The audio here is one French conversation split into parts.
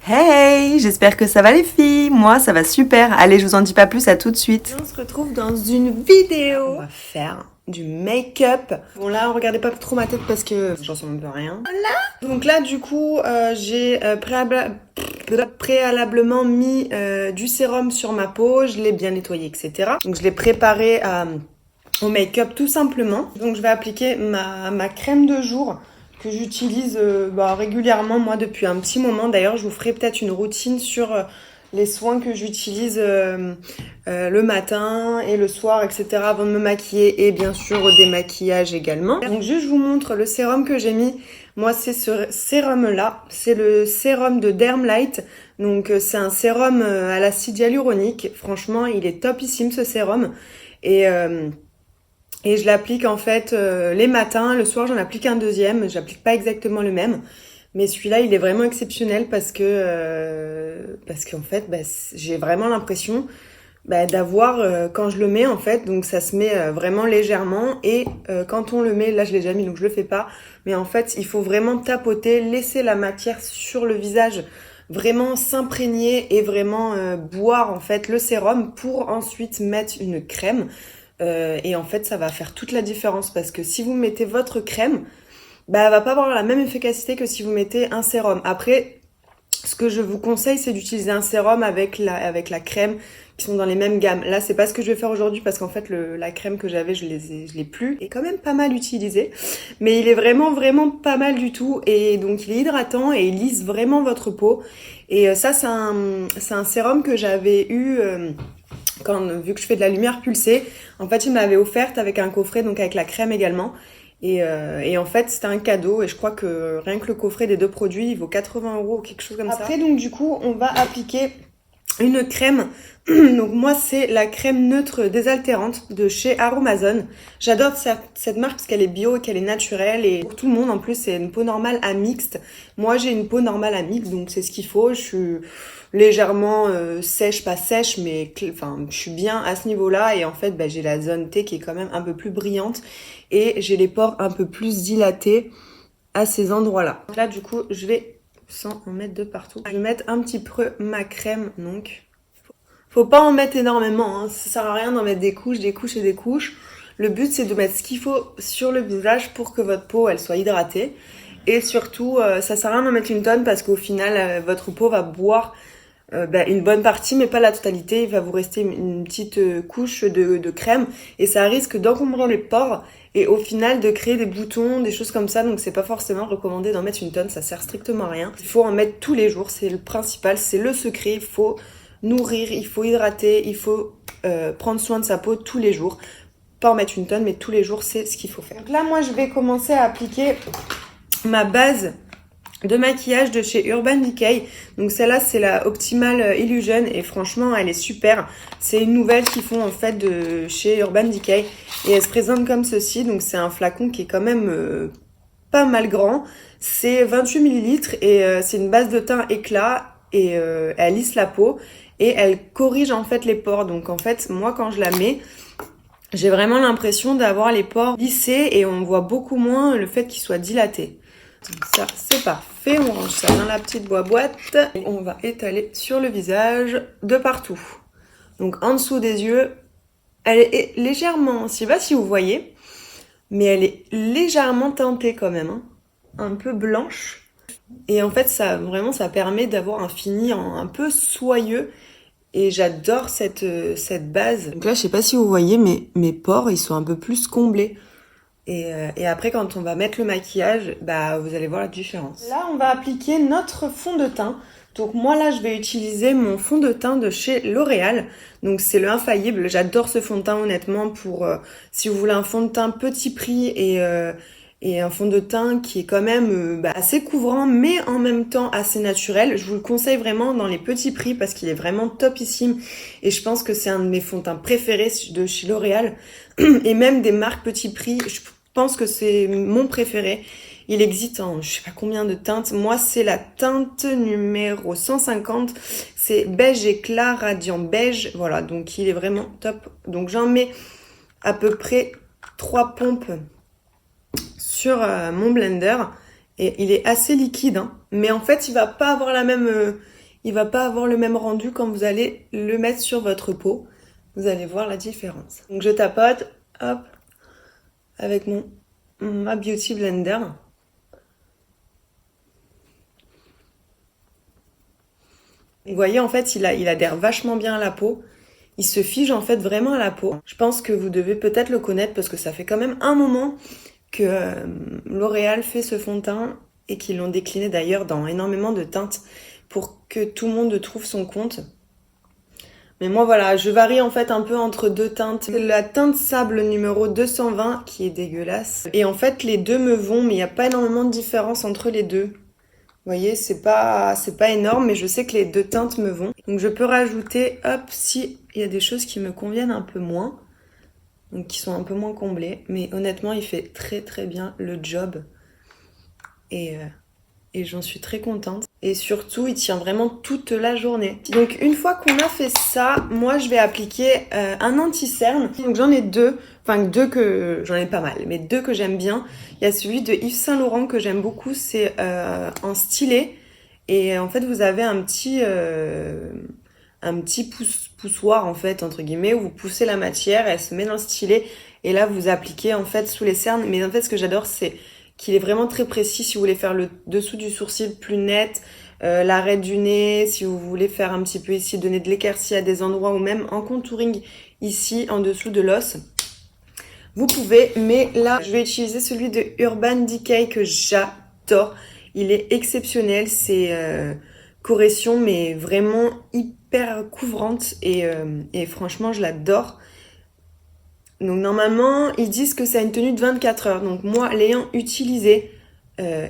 Hey, j'espère que ça va les filles. Moi, ça va super. Allez, je vous en dis pas plus, à tout de suite. On se retrouve dans une vidéo. On va faire du make-up. Bon là, regardez pas trop ma tête parce que j'en sais même pas rien. Voilà. Donc là, du coup, j'ai préalablement mis du sérum sur ma peau. Je l'ai bien nettoyé, etc. Donc je l'ai préparé au make-up tout simplement. Donc je vais appliquer ma crème de jour que j'utilise régulièrement moi depuis un petit moment. D'ailleurs, je vous ferai peut-être une routine sur les soins que j'utilise le matin et le soir, etc. avant de me maquiller et bien sûr au démaquillage également. Donc juste je vous montre le sérum que j'ai mis. Moi c'est ce sérum là, c'est le sérum de Dermlight. Donc c'est un sérum à l'acide hyaluronique. Franchement il est topissime ce sérum. Et je l'applique en fait les matins, le soir j'en applique un deuxième, j'applique pas exactement le même, mais celui-là il est vraiment exceptionnel parce qu'en fait j'ai vraiment l'impression d'avoir quand je le mets en fait, donc ça se met vraiment légèrement et quand on le met, là je l'ai déjà mis donc je le fais pas, mais en fait il faut vraiment tapoter, laisser la matière sur le visage, vraiment s'imprégner et vraiment boire en fait le sérum pour ensuite mettre une crème. Et en fait, ça va faire toute la différence parce que si vous mettez votre crème, elle va pas avoir la même efficacité que si vous mettez un sérum. Après, ce que je vous conseille, c'est d'utiliser un sérum avec la crème qui sont dans les mêmes gammes. Là, c'est pas ce que je vais faire aujourd'hui parce qu'en fait, la crème que j'avais, je l'ai plus. Et quand même pas mal utilisé. Mais il est vraiment pas mal du tout. Et donc, il est hydratant et il lisse vraiment votre peau. Et ça, c'est un sérum que j'avais eu... vu que je fais de la lumière pulsée, en fait, il m'avait offerte avec un coffret, donc avec la crème également. Et en fait, c'était un cadeau et je crois que rien que le coffret des deux produits, il vaut 80 € ou quelque chose comme ça. Après, donc du coup, on va appliquer une crème. Donc moi, c'est la crème neutre désaltérante de chez Aromazone. J'adore cette marque parce qu'elle est bio et qu'elle est naturelle. Et pour tout le monde, en plus, c'est une peau normale à mixte. Moi, j'ai une peau normale à mixte, donc c'est ce qu'il faut. Je suis légèrement sèche, pas sèche, mais enfin, je suis bien à ce niveau-là. Et en fait, j'ai la zone T qui est quand même un peu plus brillante. Et j'ai les pores un peu plus dilatés à ces endroits-là. Là, du coup, je vais, sans en mettre de partout, je vais mettre un petit peu ma crème, donc. Faut pas en mettre énormément, hein. Ça sert à rien d'en mettre des couches et des couches. Le but, c'est de mettre ce qu'il faut sur le visage pour que votre peau, elle soit hydratée. Et surtout, ça sert à rien d'en mettre une tonne parce qu'au final, votre peau va boire une bonne partie, mais pas la totalité. Il va vous rester une petite couche de crème et ça risque d'encombrer les pores et au final de créer des boutons, des choses comme ça. Donc c'est pas forcément recommandé d'en mettre une tonne, ça sert strictement à rien. Il faut en mettre tous les jours, c'est le principal, c'est le secret. Il faut nourrir, il faut hydrater, il faut prendre soin de sa peau tous les jours. Pas en mettre une tonne, mais tous les jours, c'est ce qu'il faut faire. Donc là, moi, je vais commencer à appliquer ma base de maquillage de chez Urban Decay. Donc celle-là, c'est la Optimal Illusion et franchement, elle est super. C'est une nouvelle qu'ils font en fait de chez Urban Decay et elle se présente comme ceci. Donc c'est un flacon qui est quand même pas mal grand. C'est 28 millilitres et c'est une base de teint éclat et elle lisse la peau et elle corrige en fait les pores. Donc en fait, moi quand je la mets, j'ai vraiment l'impression d'avoir les pores lissés et on voit beaucoup moins le fait qu'ils soient dilatés. Donc ça, c'est parfait. On range ça dans la petite boîte. Et on va étaler sur le visage de partout. Donc en dessous des yeux, elle est légèrement, je sais pas si vous voyez, mais elle est légèrement teintée quand même, hein, un peu blanche. Et en fait, ça vraiment, ça permet d'avoir un fini un peu soyeux. Et j'adore cette base. Donc là, je sais pas si vous voyez, mais mes pores, ils sont un peu plus comblés. Et après, quand on va mettre le maquillage, vous allez voir la différence. Là, on va appliquer notre fond de teint. Donc moi, là, je vais utiliser mon fond de teint de chez L'Oréal. Donc c'est le Infaillible. J'adore ce fond de teint, honnêtement, pour si vous voulez un fond de teint petit prix et un fond de teint qui est quand même assez couvrant, mais en même temps assez naturel. Je vous le conseille vraiment dans les petits prix parce qu'il est vraiment topissime. Et je pense que c'est un de mes fonds de teint préférés de chez L'Oréal. Et même des marques petit prix, je pense que c'est mon préféré. Il existe en je sais pas combien de teintes. Moi, c'est la teinte numéro 150. C'est beige éclat radiant beige. Voilà, donc il est vraiment top. Donc j'en mets à peu près 3 pompes sur mon blender. Et il est assez liquide, hein. Mais en fait, il va pas avoir il va pas avoir le même rendu quand vous allez le mettre sur votre peau. Vous allez voir la différence. Donc je tapote, hop, avec ma Beauty Blender. Vous voyez, en fait, il adhère vachement bien à la peau. Il se fige en fait vraiment à la peau. Je pense que vous devez peut-être le connaître parce que ça fait quand même un moment que L'Oréal fait ce fond de teint et qu'ils l'ont décliné d'ailleurs dans énormément de teintes pour que tout le monde trouve son compte. Mais moi voilà, je varie en fait un peu entre deux teintes. La teinte sable numéro 220 qui est dégueulasse. Et en fait les deux me vont mais il n'y a pas énormément de différence entre les deux. Vous voyez, c'est pas énorme mais je sais que les deux teintes me vont. Donc je peux rajouter, hop, si il y a des choses qui me conviennent un peu moins. Donc qui sont un peu moins comblées. Mais honnêtement, il fait très très bien le job. Et, euh, et j'en suis très contente. Et surtout, il tient vraiment toute la journée. Donc une fois qu'on a fait ça, moi je vais appliquer un anti-cerne. Donc j'en ai deux, enfin deux que j'en ai pas mal, mais deux que j'aime bien. Il y a celui de Yves Saint Laurent que j'aime beaucoup, c'est en stylet. Et en fait, vous avez un petit poussoir en fait entre guillemets où vous poussez la matière, elle se met dans le stylet et là vous appliquez en fait sous les cernes. Mais en fait, ce que j'adore, c'est qu'il est vraiment très précis si vous voulez faire le dessous du sourcil plus net, l'arrêt du nez, si vous voulez faire un petit peu ici, donner de l'éclaircie à des endroits ou même en contouring ici en dessous de l'os. Vous pouvez, mais là je vais utiliser celui de Urban Decay que j'adore. Il est exceptionnel, c'est correction mais vraiment hyper couvrante et franchement je l'adore. Donc normalement, ils disent que ça a une tenue de 24 heures. Donc moi, l'ayant utilisé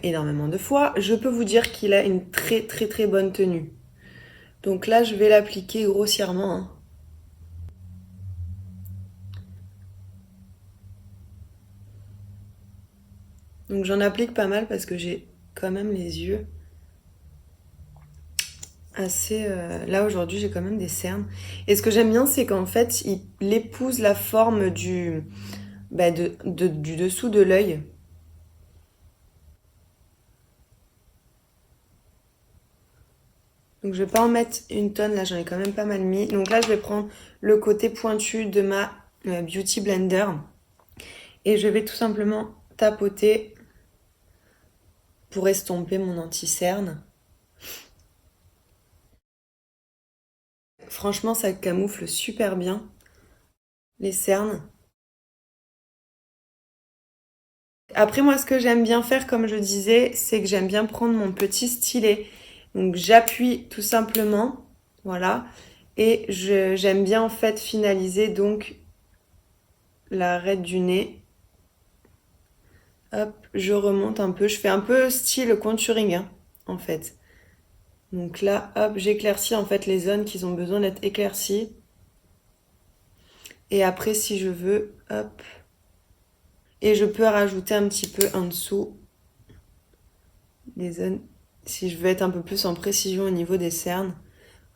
énormément de fois, je peux vous dire qu'il a une très très très bonne tenue. Donc là, je vais l'appliquer grossièrement, hein. Donc j'en applique pas mal parce que j'ai quand même les yeux assez... Là aujourd'hui, j'ai quand même des cernes. Et ce que j'aime bien, c'est qu'en fait, il épouse la forme du dessous de l'œil. Donc je vais pas en mettre une tonne, là j'en ai quand même pas mal mis. Donc là je vais prendre le côté pointu de ma Beauty Blender et je vais tout simplement tapoter pour estomper mon anti-cerne. Franchement ça camoufle super bien les cernes. Après moi ce que j'aime bien faire comme je disais, c'est que j'aime bien prendre mon petit stylet. Donc j'appuie tout simplement, voilà. Et j'aime bien en fait finaliser donc l'arête du nez. Hop, je remonte un peu. Je fais un peu style contouring, hein, en fait. Donc là, hop, j'éclaircis en fait les zones qui ont besoin d'être éclaircies. Et après, si je veux, hop. Et je peux rajouter un petit peu en dessous les zones. Si je veux être un peu plus en précision au niveau des cernes,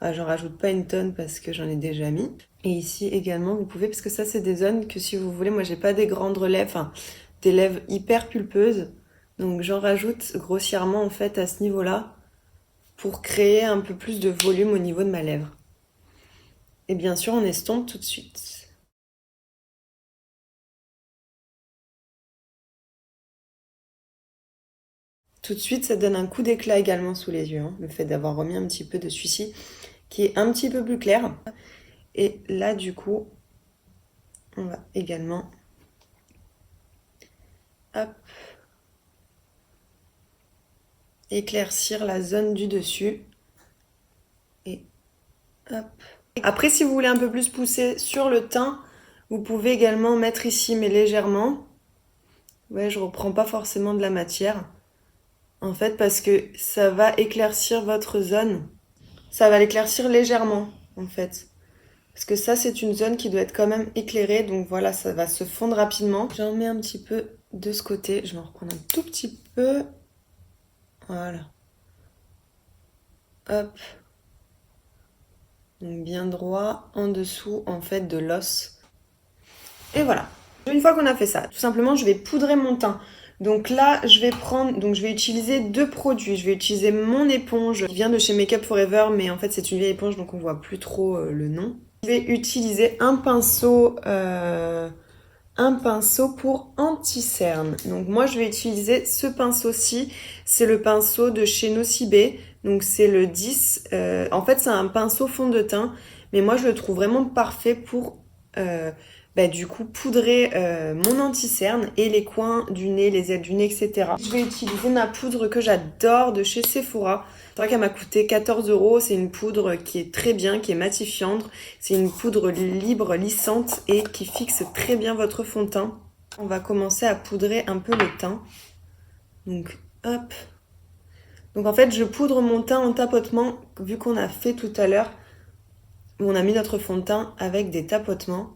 j'en rajoute pas une tonne parce que j'en ai déjà mis. Et ici également, vous pouvez, parce que ça, c'est des zones que si vous voulez, moi, j'ai pas des grandes lèvres, enfin, des lèvres hyper pulpeuses. Donc j'en rajoute grossièrement en fait à ce niveau-là pour créer un peu plus de volume au niveau de ma lèvre. Et bien sûr, on estompe tout de suite. Tout de suite, ça donne un coup d'éclat également sous les yeux, hein, le fait d'avoir remis un petit peu de celui-ci qui est un petit peu plus clair. Et là, du coup, on va également, hop, éclaircir la zone du dessus. Et hop. Après, si vous voulez un peu plus pousser sur le teint, vous pouvez également mettre ici, mais légèrement. Ouais, je reprends pas forcément de la matière. En fait, parce que ça va éclaircir votre zone. Ça va l'éclaircir légèrement, en fait. Parce que ça, c'est une zone qui doit être quand même éclairée. Donc voilà, ça va se fondre rapidement. J'en mets un petit peu de ce côté. Je vais en reprendre un tout petit peu. Voilà. Hop. Donc bien droit en dessous, en fait, de l'os. Et voilà. Une fois qu'on a fait ça, tout simplement, je vais poudrer mon teint. Donc là, je vais utiliser deux produits. Je vais utiliser mon éponge qui vient de chez Makeup Forever, mais en fait c'est une vieille éponge donc on voit plus trop le nom. Je vais utiliser un pinceau pour anti-cerne. Donc moi je vais utiliser ce pinceau-ci, c'est le pinceau de chez Nocibé, donc c'est le 10. En fait c'est un pinceau fond de teint, mais moi je le trouve vraiment parfait pour du coup poudrer mon anti-cerne et les coins du nez, les ailes du nez, etc. Je vais utiliser ma poudre que j'adore de chez Sephora. C'est vrai qu'elle m'a coûté 14 €. C'est une poudre qui est très bien, qui est matifiante. C'est une poudre libre, lissante et qui fixe très bien votre fond de teint. On va commencer à poudrer un peu le teint. Donc, hop. Donc en fait, je poudre mon teint en tapotement, vu qu'on a fait tout à l'heure, où on a mis notre fond de teint avec des tapotements.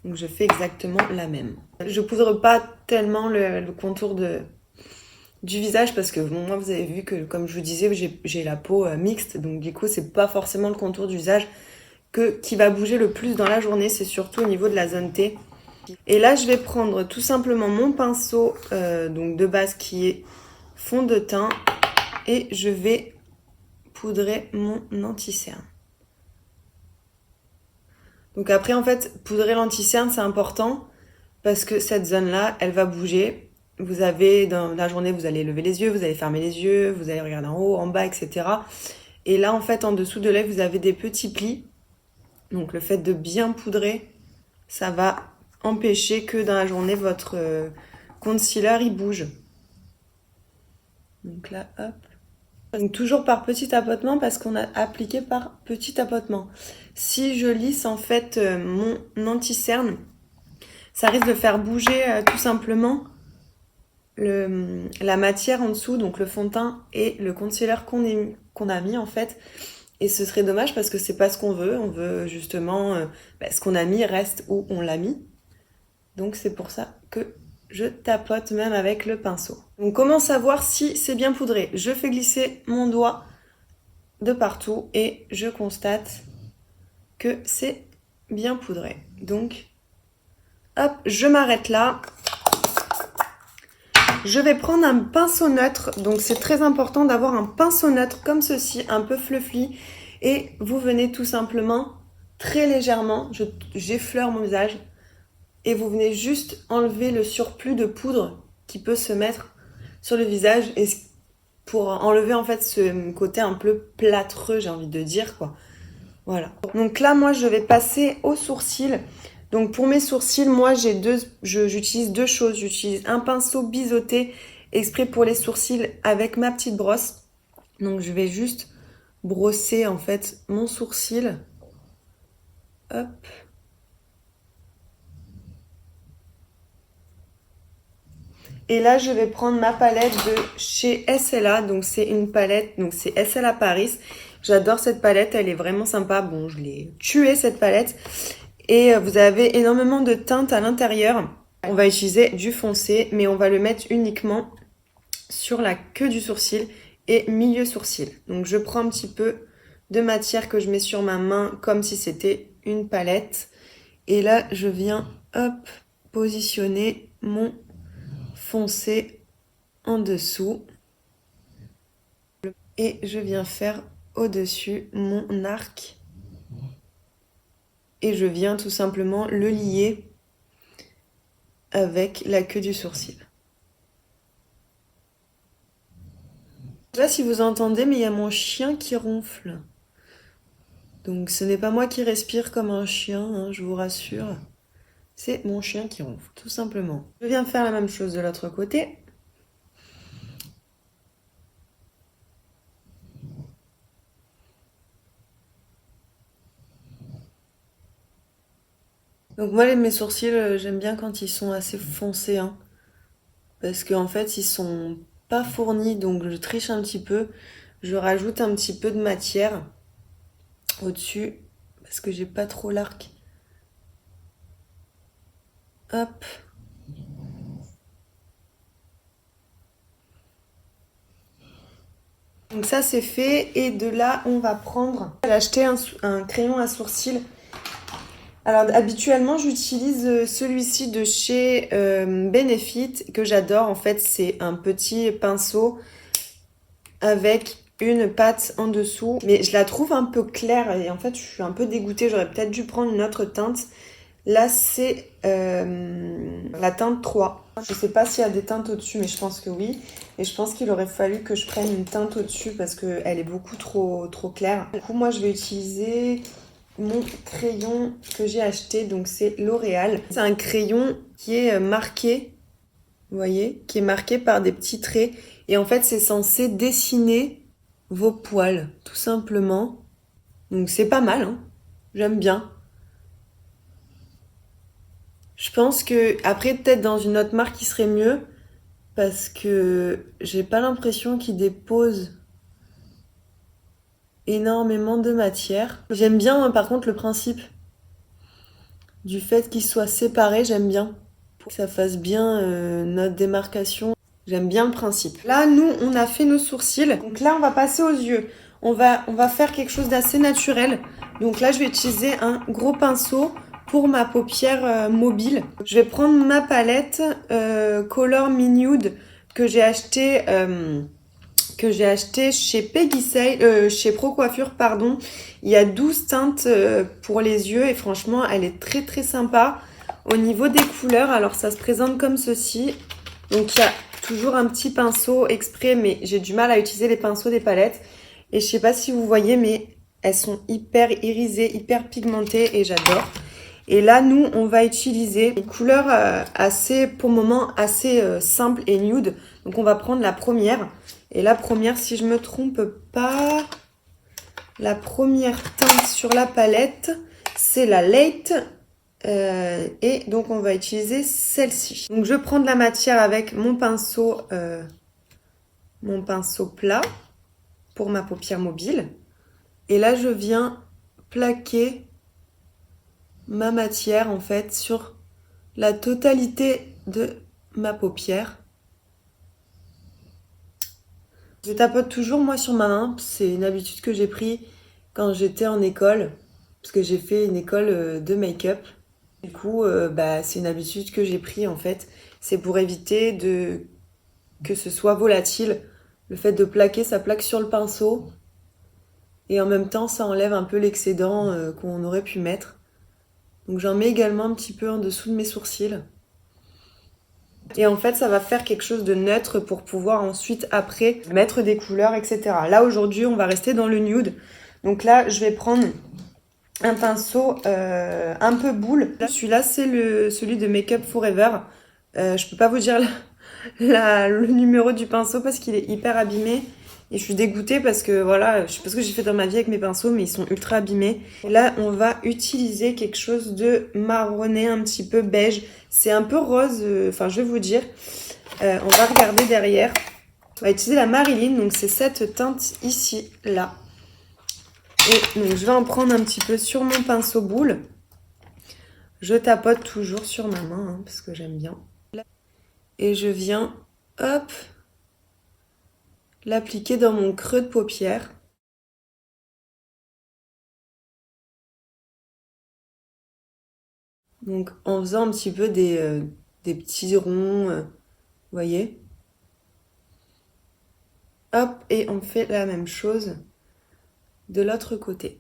Donc je fais exactement la même. Je poudre pas tellement le contour du visage parce que bon, moi vous avez vu que comme je vous disais j'ai la peau mixte, donc du coup c'est pas forcément le contour du visage qui va bouger le plus dans la journée, c'est surtout au niveau de la zone T. Et là je vais prendre tout simplement mon pinceau donc de base qui est fond de teint et je vais poudrer mon anti-cerne. Donc après en fait poudrer l'anti-cerne c'est important parce que cette zone là elle va bouger. Vous avez dans la journée vous allez lever les yeux, vous allez fermer les yeux, vous allez regarder en haut, en bas, etc. Et là en fait en dessous de l'œil vous avez des petits plis. Donc le fait de bien poudrer ça va empêcher que dans la journée votre concealer il bouge. Donc là hop. Donc toujours par petit tapotement parce qu'on a appliqué par petit tapotement. Si je lisse en fait mon anti-cerne, ça risque de faire bouger tout simplement la matière en dessous, donc le fond de teint et le concealer qu'on a mis en fait. Et ce serait dommage parce que c'est pas ce qu'on veut. On veut justement ce qu'on a mis reste où on l'a mis. Donc c'est pour ça que je tapote même avec le pinceau. Donc comment savoir si c'est bien poudré? Je fais glisser mon doigt de partout et je constate que c'est bien poudré. Donc hop, je m'arrête là. Je vais prendre un pinceau neutre, donc c'est très important d'avoir un pinceau neutre comme ceci, un peu fluffy. Et vous venez tout simplement, très légèrement, j'effleure mon visage. Et vous venez juste enlever le surplus de poudre qui peut se mettre sur le visage. Et pour enlever en fait ce côté un peu plâtreux, j'ai envie de dire quoi. Voilà. Donc là, moi, je vais passer aux sourcils. Donc pour mes sourcils, moi j'utilise deux choses. J'utilise un pinceau biseauté exprès pour les sourcils avec ma petite brosse. Donc je vais juste brosser en fait mon sourcil. Hop. Et là je vais prendre ma palette de chez SLA. Donc c'est une palette, donc c'est SLA Paris. J'adore cette palette, elle est vraiment sympa. Bon, je l'ai tuée cette palette. Et vous avez énormément de teintes à l'intérieur. On va utiliser du foncé, mais on va le mettre uniquement sur la queue du sourcil et milieu sourcil. Donc je prends un petit peu de matière que je mets sur ma main comme si c'était une palette. Et là, je viens, hop, positionner mon foncé en dessous. Et je viens faire au-dessus mon arc. Et je viens tout simplement le lier avec la queue du sourcil. Je sais pas si vous entendez, mais il y a mon chien qui ronfle. Donc ce n'est pas moi qui respire comme un chien, hein, je vous rassure. C'est mon chien qui ronfle, tout simplement. Je viens faire la même chose de l'autre côté. Donc moi, mes sourcils, j'aime bien quand ils sont assez foncés, hein, parce qu'en fait, ils sont pas fournis, donc je triche un petit peu. Je rajoute un petit peu de matière au-dessus, parce que j'ai pas trop l'arc. Hop. Donc ça, c'est fait, et de là, on va prendre... J'ai acheté un crayon à sourcils Alors habituellement j'utilise celui-ci de chez Benefit que j'adore. En fait c'est un petit pinceau avec une pâte en dessous. Mais je la trouve un peu claire et en fait je suis un peu dégoûtée. J'aurais peut-être dû prendre une autre teinte. Là c'est la teinte 3. Je sais pas s'il y a des teintes au-dessus mais je pense que oui. Et je pense qu'il aurait fallu que je prenne une teinte au-dessus parce qu'elle est beaucoup trop claire. Du coup moi je vais utiliser mon crayon que j'ai acheté, donc c'est L'Oréal. C'est un crayon qui est marqué, vous voyez, qui est marqué par des petits traits. Et en fait, c'est censé dessiner vos poils, tout simplement. Donc c'est pas mal, hein. J'aime bien. Je pense que après peut-être dans une autre marque qui serait mieux parce que j'ai pas l'impression qu'il dépose énormément de matière. J'aime bien par contre le principe du fait qu'il soit séparé, j'aime bien. Pour que ça fasse bien notre démarcation. J'aime bien le principe. Là, nous, on a fait nos sourcils. Donc là, on va passer aux yeux. On va faire quelque chose d'assez naturel. Donc là, je vais utiliser un gros pinceau pour ma paupière mobile. Je vais prendre ma palette Color Me Nude que j'ai acheté chez Peggy Sale, chez Pro Coiffure, pardon. Il y a 12 teintes pour les yeux et franchement, elle est très sympa. Au niveau des couleurs, alors ça se présente comme ceci. Donc il y a toujours un petit pinceau exprès, mais j'ai du mal à utiliser les pinceaux des palettes. Et je sais pas si vous voyez, mais elles sont hyper irisées, hyper pigmentées et j'adore. Et là, nous, on va utiliser une couleur assez, pour le moment, assez simple et nude. Donc on va prendre la première. Et la première, si je me trompe pas, la première teinte sur la palette, c'est la Late. Et donc on va utiliser celle-ci. Donc je prends de la matière avec mon pinceau plat pour ma paupière mobile. Et là je viens plaquer ma matière en fait sur la totalité de ma paupière. Je tapote toujours moi sur ma main, c'est une habitude que j'ai pris quand j'étais en école, parce que j'ai fait une école de make-up. Du coup, c'est une habitude que j'ai pris en fait. C'est pour éviter que ce soit volatile. Le fait de plaquer, ça plaque sur le pinceau. Et en même temps, ça enlève un peu l'excédent qu'on aurait pu mettre. Donc j'en mets également un petit peu en dessous de mes sourcils. Et en fait, ça va faire quelque chose de neutre pour pouvoir ensuite, après, mettre des couleurs, etc. Là, aujourd'hui, on va rester dans le nude. Donc là, je vais prendre un pinceau un peu boule. Celui-là, c'est celui de Make Up Forever. Je peux pas vous dire le numéro du pinceau parce qu'il est hyper abîmé. Et je suis dégoûtée parce que voilà, je sais pas ce que j'ai fait dans ma vie avec mes pinceaux, mais ils sont ultra abîmés. Et là, on va utiliser quelque chose de marronné, un petit peu beige. C'est un peu rose, enfin je vais vous dire. On va regarder derrière. On va utiliser la Marilyn, donc c'est cette teinte ici, là. Et donc je vais en prendre un petit peu sur mon pinceau boule. Je tapote toujours sur ma main, hein, parce que j'aime bien. Et je viens, hop, l'appliquer dans mon creux de paupière. Donc en faisant un petit peu des petits ronds, vous voyez. Hop, et on fait la même chose de l'autre côté.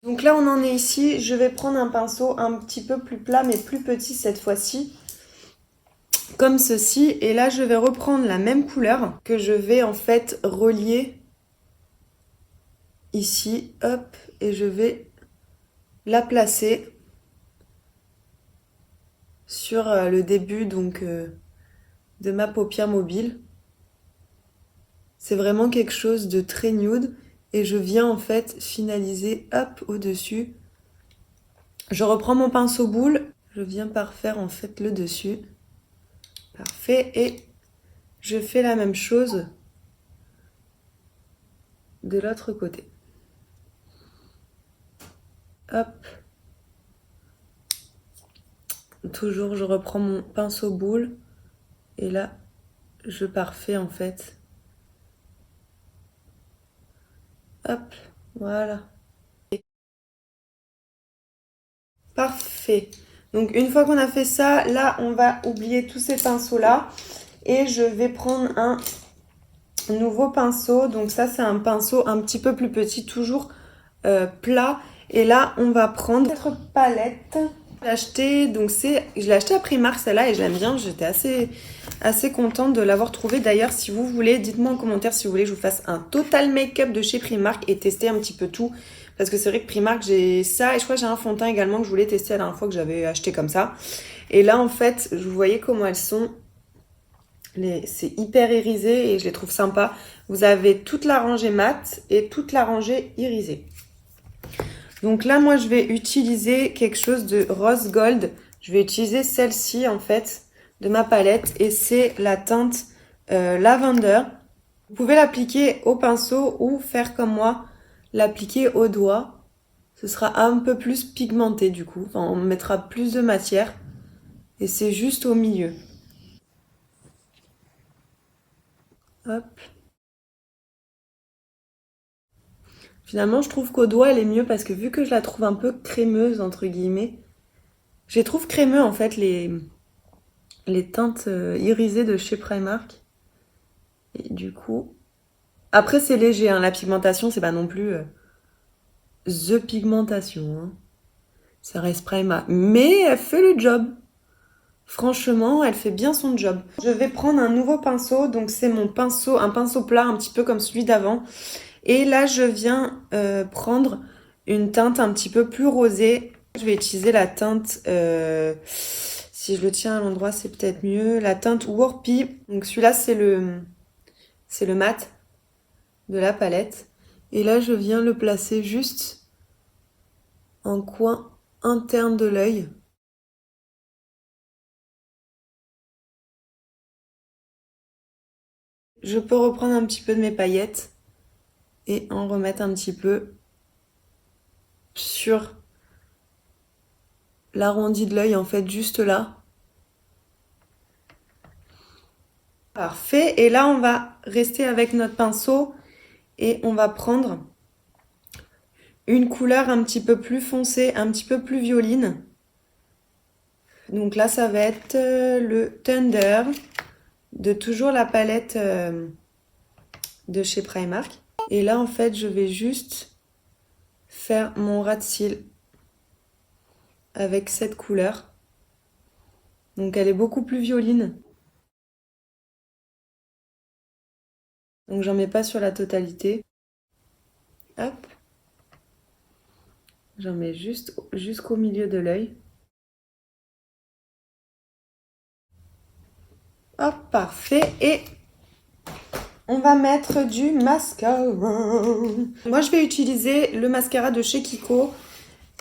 Donc là on en est ici, je vais prendre un pinceau un petit peu plus plat mais plus petit cette fois-ci. Comme ceci, et là je vais reprendre la même couleur que je vais en fait relier ici, hop, et je vais la placer sur le début donc de ma paupière mobile. C'est vraiment quelque chose de très nude et je viens en fait finaliser hop au-dessus. Je reprends mon pinceau boule, je viens par faire en fait le dessus. Parfait, et je fais la même chose de l'autre côté. Hop. Toujours je reprends mon pinceau boule et là je parfais en fait. Hop, voilà. Parfait. Donc une fois qu'on a fait ça, là on va oublier tous ces pinceaux là et je vais prendre un nouveau pinceau. Donc ça c'est un pinceau un petit peu plus petit, toujours plat. Et là on va prendre notre palette. Je l'ai acheté à Primark celle-là et je l'aime bien. J'étais assez contente de l'avoir trouvée. D'ailleurs si vous voulez, dites-moi en commentaire si vous voulez que je vous fasse un total make-up de chez Primark et tester un petit peu tout. Parce que c'est vrai que Primark, j'ai ça et je crois que j'ai un fond de teint également que je voulais tester la dernière fois que j'avais acheté comme ça. Et là, en fait, vous voyez comment elles sont. C'est hyper irisé et je les trouve sympas. Vous avez toute la rangée mat et toute la rangée irisée. Donc là, moi, je vais utiliser quelque chose de rose gold. Je vais utiliser celle-ci, en fait, de ma palette. Et c'est la teinte Lavender. Vous pouvez l'appliquer au pinceau ou faire comme moi, l'appliquer au doigt. Ce sera un peu plus pigmenté du coup. Enfin, on mettra plus de matière. Et c'est juste au milieu. Hop. Finalement, je trouve qu'au doigt, elle est mieux parce que vu que je la trouve un peu crémeuse, entre guillemets, je les trouve crémeux en fait, les teintes irisées de chez Primark. Et du coup... Après, c'est léger, hein. La pigmentation, c'est pas non plus the pigmentation. Hein. Ça reste Primark. Mais elle fait le job. Franchement, elle fait bien son job. Je vais prendre un nouveau pinceau. Donc, c'est mon pinceau, un pinceau plat, un petit peu comme celui d'avant. Et là, je viens prendre une teinte un petit peu plus rosée. Je vais utiliser la teinte, si je le tiens à l'endroit, c'est peut-être mieux. La teinte Warpy. Donc, celui-là, c'est le mat de la palette. Et là, je viens le placer juste en coin interne de l'œil. Je peux reprendre un petit peu de mes paillettes et en remettre un petit peu sur l'arrondi de l'œil, en fait, juste là. Parfait. Et là, on va rester avec notre pinceau et on va prendre une couleur un petit peu plus foncée, un petit peu plus violine. Donc là, ça va être le Thunder de toujours la palette de chez Primark. Et là, en fait, je vais juste faire mon ras de cils avec cette couleur. Donc elle est beaucoup plus violine. Donc j'en mets pas sur la totalité. Hop. J'en mets juste jusqu'au milieu de l'œil. Hop, parfait. Et on va mettre du mascara. Moi, je vais utiliser le mascara de chez Kiko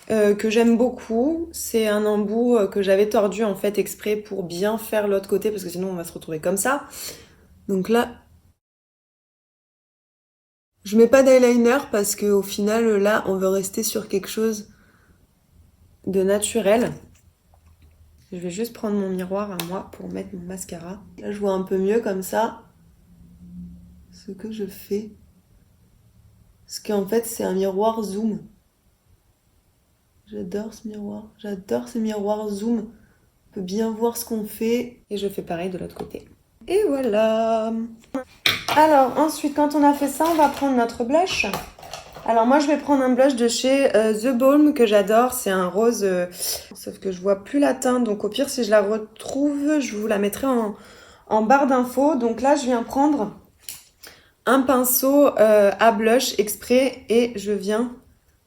que j'aime beaucoup. C'est un embout que j'avais tordu en fait exprès pour bien faire l'autre côté parce que sinon on va se retrouver comme ça. Donc là, je mets pas d'eyeliner parce qu'au final, là, on veut rester sur quelque chose de naturel. Je vais juste prendre mon miroir à moi pour mettre mon mascara. Là, je vois un peu mieux comme ça ce que je fais. Parce qu'en fait, c'est un miroir zoom. J'adore ce miroir. J'adore ces miroirs zoom. On peut bien voir ce qu'on fait. Et je fais pareil de l'autre côté. Et voilà. Alors, ensuite, quand on a fait ça, on va prendre notre blush. Alors moi, je vais prendre un blush de chez The Balm que j'adore. C'est un rose, sauf que je vois plus la teinte. Donc au pire, si je la retrouve, je vous la mettrai en barre d'infos. Donc là, je viens prendre un pinceau à blush exprès et je viens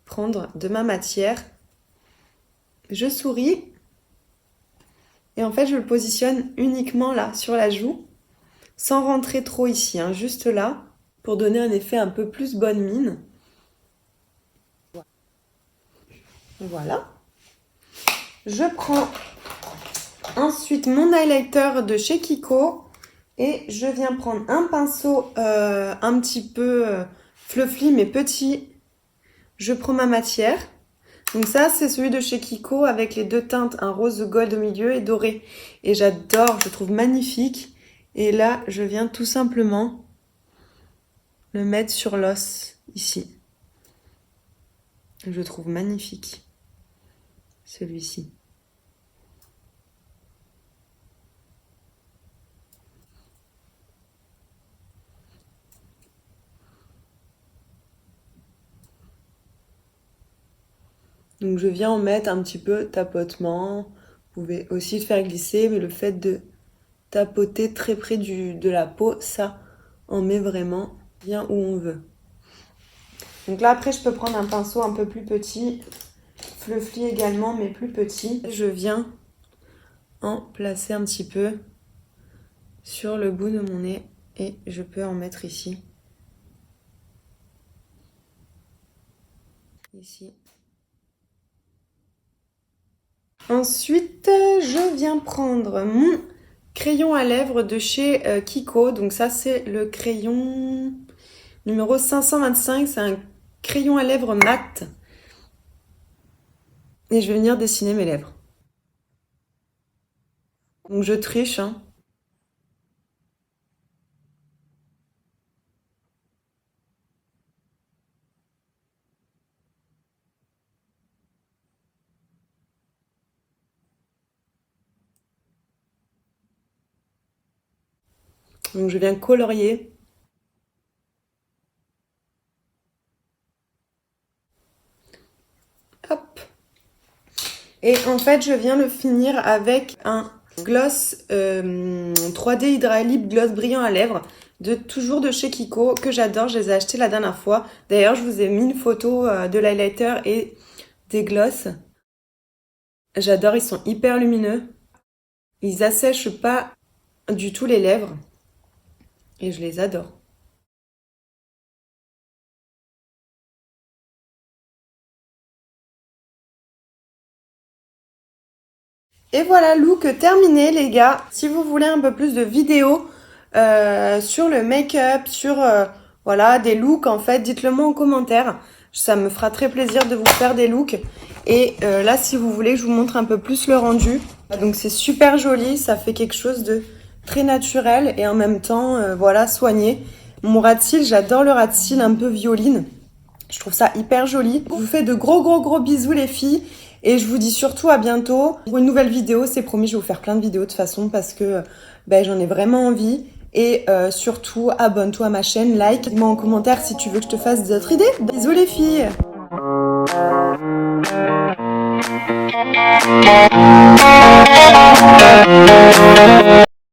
prendre de ma matière. Je souris et en fait, je le positionne uniquement là, sur la joue, sans rentrer trop ici, hein, juste là, pour donner un effet un peu plus bonne mine. Voilà. Je prends ensuite mon highlighter de chez Kiko et je viens prendre un pinceau un petit peu fluffy mais petit. Je prends ma matière. Donc ça, c'est celui de chez Kiko avec les deux teintes, un rose gold au milieu et doré. Et j'adore, je trouve magnifique. Et là, je viens tout simplement le mettre sur l'os, ici. Je trouve magnifique, celui-ci. Donc je viens en mettre un petit peu tapotement. Vous pouvez aussi le faire glisser, mais le fait de tapoter très près de la peau, ça, on met vraiment bien où on veut. Donc là, après, je peux prendre un pinceau un peu plus petit, fluffy également, mais plus petit. Je viens en placer un petit peu sur le bout de mon nez et je peux en mettre ici. Ici. Ensuite, je viens prendre mon crayon à lèvres de chez Kiko. Donc ça, c'est le crayon numéro 525. C'est un crayon à lèvres mat. Et je vais venir dessiner mes lèvres. Donc je triche, hein. Donc je viens colorier. Hop. Et en fait, je viens le finir avec un gloss 3D Hydra Lip Gloss brillant à lèvres, toujours de chez Kiko, que j'adore. Je les ai achetés la dernière fois. D'ailleurs, je vous ai mis une photo de l'highlighter et des gloss. J'adore, ils sont hyper lumineux. Ils assèchent pas du tout les lèvres. Et je les adore. Et voilà, look terminé les gars. Si vous voulez un peu plus de vidéos sur le make-up, sur voilà, des looks en fait, dites-le moi en commentaire. Ça me fera très plaisir de vous faire des looks. Et là, si vous voulez, je vous montre un peu plus le rendu. Donc c'est super joli, ça fait quelque chose de très naturel et en même temps, voilà, soigné. Mon ras de cils, j'adore le ras de cils un peu violine. Je trouve ça hyper joli. Je vous fais de gros bisous les filles. Et je vous dis surtout à bientôt pour une nouvelle vidéo. C'est promis, je vais vous faire plein de vidéos de toute façon parce que j'en ai vraiment envie. Et surtout, abonne-toi à ma chaîne, like, dis-moi en commentaire si tu veux que je te fasse d'autres idées. Bisous les filles!